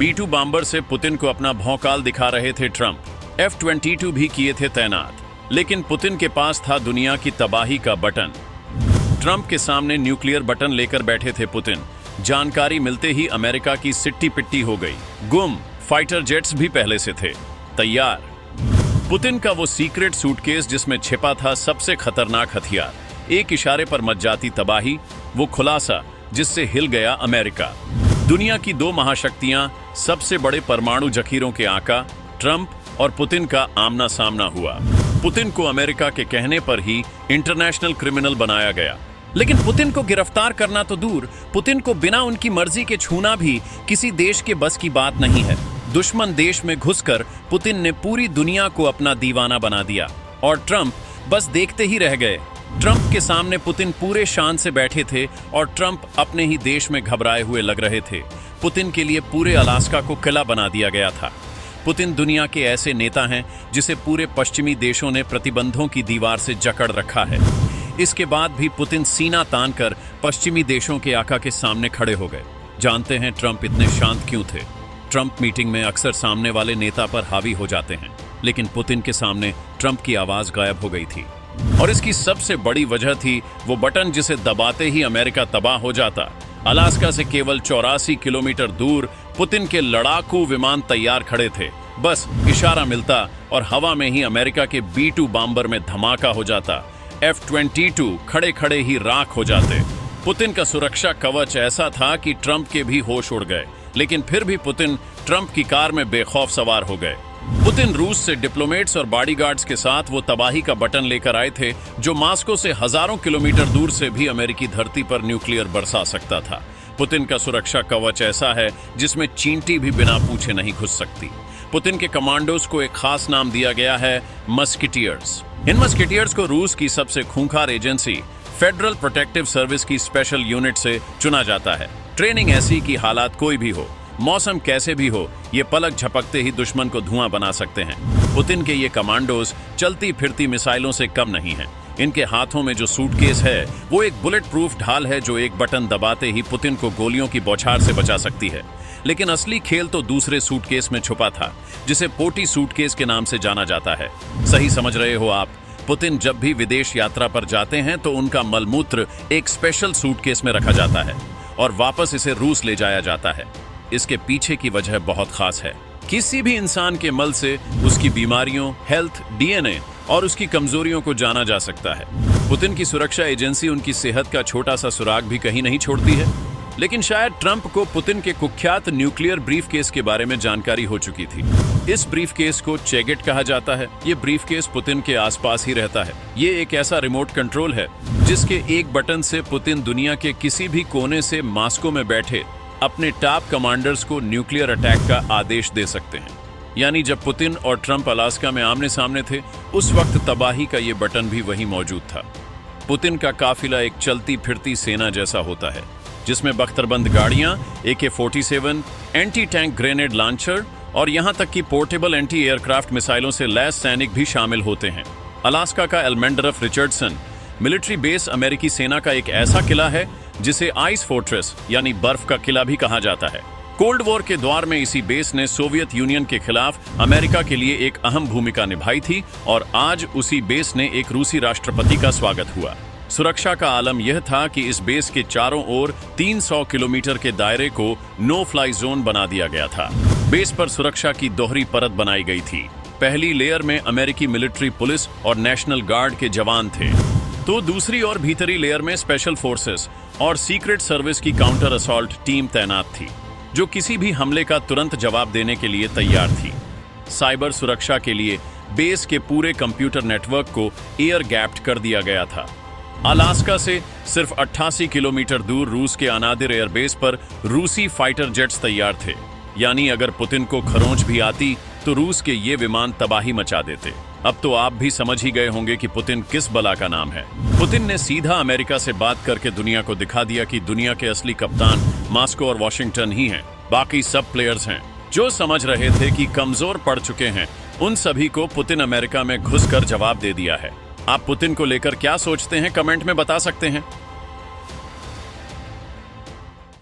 B-2 bomber से Putin को अपना भौकाल दिखा रहे थे ट्रंप। F-22 भी किए थे तैनात, लेकिन पुतिन के पास था दुनिया की तबाही का बटन। ट्रंप के सामने न्यूक्लियर बटन लेकर बैठे थे पुतिन। जानकारी मिलते ही अमेरिका की सिट्टी पिट्टी हो गई। गुम फाइटर जेट्स भी पहले से थे तैयार। पुतिन का वो सीक्रेट सूटकेस जिसमें छिपा था सबसे खतरनाक हथियार, एक इशारे पर मच जाती तबाही, वो खुलासा जिससे हिल गया अमेरिका। दुनिया की दो महाशक्तियां, सबसे बड़े परमाणु जखीरों के आका ट्रंप और पुतिन का आमना सामना हुआ। पुतिन को अमेरिका के कहने पर ही इंटरनेशनल क्रिमिनल बनाया गया, लेकिन पुतिन को गिरफ्तार करना तो दूर, पुतिन को बिना उनकी मर्जी के छूना भी किसी देश के बस की बात नहीं है। दुश्मन देश में घुसकर पुतिन ने पूरी दुनिया को अपना दीवाना बना दिया और ट्रंप बस देखते ही रह गए। ट्रंप के सामने पुतिन पूरे शान से बैठे थे और ट्रंप अपने ही देश में घबराए हुए लग रहे थे। पुतिन के लिए पूरे अलास्का को किला बना दिया गया था। पुतिन दुनिया के ऐसे नेता हैं जिसे पूरे पश्चिमी देशों ने प्रतिबंधों की दीवार से जकड़ रखा है। इसके बाद भी पुतिन सीना तानकर पश्चिमी देशों के आका के सामने खड़े हो गए। जानते हैं ट्रंप इतने शांत क्यों थे? ट्रंप मीटिंग में अक्सर सामने वाले नेता पर हावी हो जाते हैं, लेकिन पुतिन के सामने ट्रंप की आवाज गायब हो गई थी। और इसकी सबसे बड़ी वजह थी वो बटन जिसे दबाते ही अमेरिका तबाह हो जाता। अलास्का से केवल 84 किलोमीटर दूर पुतिन के लड़ाकू विमान तैयार खड़े थे। बस इशारा मिलता और हवा में ही अमेरिका के B-2 बॉम्बर में धमाका हो जाता। F-22 खड़े खड़े ही राख हो जाते। पुतिन का सुरक्षा कवच ऐसा था कि ट्रंप के भी होश उड़ गए, लेकिन फिर भी पुतिन ट्रंप की कार में बेखौफ सवार हो गए। पुतिन रूस से डिप्लोमेट्स और बॉडीगार्ड्स के साथ वो तबाही का बटन लेकर आए थे जो मास्को से हजारों किलोमीटर दूर से भी अमेरिकी धरती पर न्यूक्लियर बरसा सकता था। पुतिन का सुरक्षा कवच ऐसा है जिसमें चींटी भी बिना पूछे नहीं घुस सकती। पुतिन के कमांडोज को एक खास नाम दिया गया है, मस्किटियर्स। इन मस्किटियर्स को रूस की सबसे खूंखार एजेंसी फेडरल प्रोटेक्टिव सर्विस की स्पेशल यूनिट से चुना जाता है। ट्रेनिंग ऐसी कि हालात कोई भी हो, मौसम कैसे भी हो, ये पलक झपकते ही दुश्मन को धुआं बना सकते हैं। पुतिन के ये कमांडोज चलती फिरती मिसाइलों से कम नहीं हैं। इनके हाथों में जो सूटकेस है वो एक बुलेट प्रूफ ढाल है जो एक बटन दबाते ही पुतिन को गोलियों की बौछार से बचा सकती है। लेकिन असली खेल तो दूसरे सूटकेस में छुपा था, जिसे पोटी सूटकेस के नाम से जाना जाता है। सही समझ रहे हो आप। पुतिन जब भी विदेश यात्रा पर जाते हैं तो उनका मलमूत्र एक स्पेशल सूटकेस में रखा जाता है और वापस इसे रूस ले जाया जाता है। इसके पीछे की वजह बहुत खास है। किसी भी इंसान के मल से उसकी बीमारियों, हेल्थ, DNA और उसकी कमजोरियों को जाना जा सकता है। पुतिन की सुरक्षा एजेंसी उनकी सेहत का छोटा सा सुराग भी कहीं नहीं छोड़ती है। लेकिन शायद ट्रंप को पुतिन के कुख्यात न्यूक्लियर ब्रीफकेस के बारे में जानकारी हो चुकी थी। इस ब्रीफकेस को चेगेट कहा जाता है। ये ब्रीफकेस पुतिन के आसपास ही रहता है। ये एक ऐसा रिमोट कंट्रोल है जिसके एक बटन से पुतिन दुनिया के किसी भी कोने से मास्को में बैठे अपने टॉप कमांडर्स को न्यूक्लियर अटैक का आदेश दे सकते हैं। यानी जब पुतिन और ट्रंप अलास्का में आमने सामने थे, उस वक्त तबाही का ये बटन भी वहीं मौजूद था। पुतिन का काफिला एक चलती फिरती सेना जैसा होता है, जिसमें बख्तरबंद गाड़ियां, AK-47, anti tank grenade launcher और यहां तक कि पोर्टेबल एंटी एयरक्राफ्ट मिसाइलों से लैस सैनिक भी शामिल होते हैं। अलास्का का एल्मेंडरफ रिचर्डसन मिलिट्री बेस अमेरिकी सेना का एक ऐसा किला है जिसे आइस फोर्ट्रेस यानी बर्फ का किला भी कहा जाता है। कोल्ड वॉर के दौर में इसी बेस ने सोवियत यूनियन के खिलाफ अमेरिका के लिए एक अहम भूमिका निभाई थी और आज उसी बेस ने एक रूसी राष्ट्रपति का स्वागत हुआ। सुरक्षा का आलम यह था कि इस बेस के चारों ओर 300 किलोमीटर के दायरे को नो फ्लाई जोन बना दिया गया था। बेस पर सुरक्षा की दोहरी परत बनाई गई थी। पहली लेयर में अमेरिकी मिलिट्री पुलिस और नेशनल गार्ड के जवान थे, तो दूसरी और भीतरी लेयर में स्पेशल फोर्सेस और सीक्रेट सर्विस की काउंटर असॉल्ट टीम तैनात थी, जो किसी भी हमले का तुरंत जवाब देने के लिए तैयार थी। साइबर सुरक्षा के लिए बेस के पूरे कंप्यूटर नेटवर्क को एयर गैप्ड कर दिया गया था। अलास्का से सिर्फ 88 किलोमीटर दूर रूस के अनादिर एयरबेस पर रूसी फाइटर जेट्स तैयार थे। यानी अगर पुतिन को खरोंच भी आती तो रूस के ये विमान तबाही मचा देते। अब तो आप भी समझ ही गए होंगे कि पुतिन किस बला का नाम है। पुतिन ने सीधा अमेरिका से बात करके दुनिया को दिखा दिया कि दुनिया के असली कप्तान मास्को और वॉशिंगटन ही हैं। बाकी सब प्लेयर्स हैं जो समझ रहे थे कि कमजोर पड़ चुके हैं। उन सभी को पुतिन अमेरिका में घुसकर जवाब दे दिया है। आप पुतिन को लेकर क्या सोचते हैं, कमेंट में बता सकते हैं।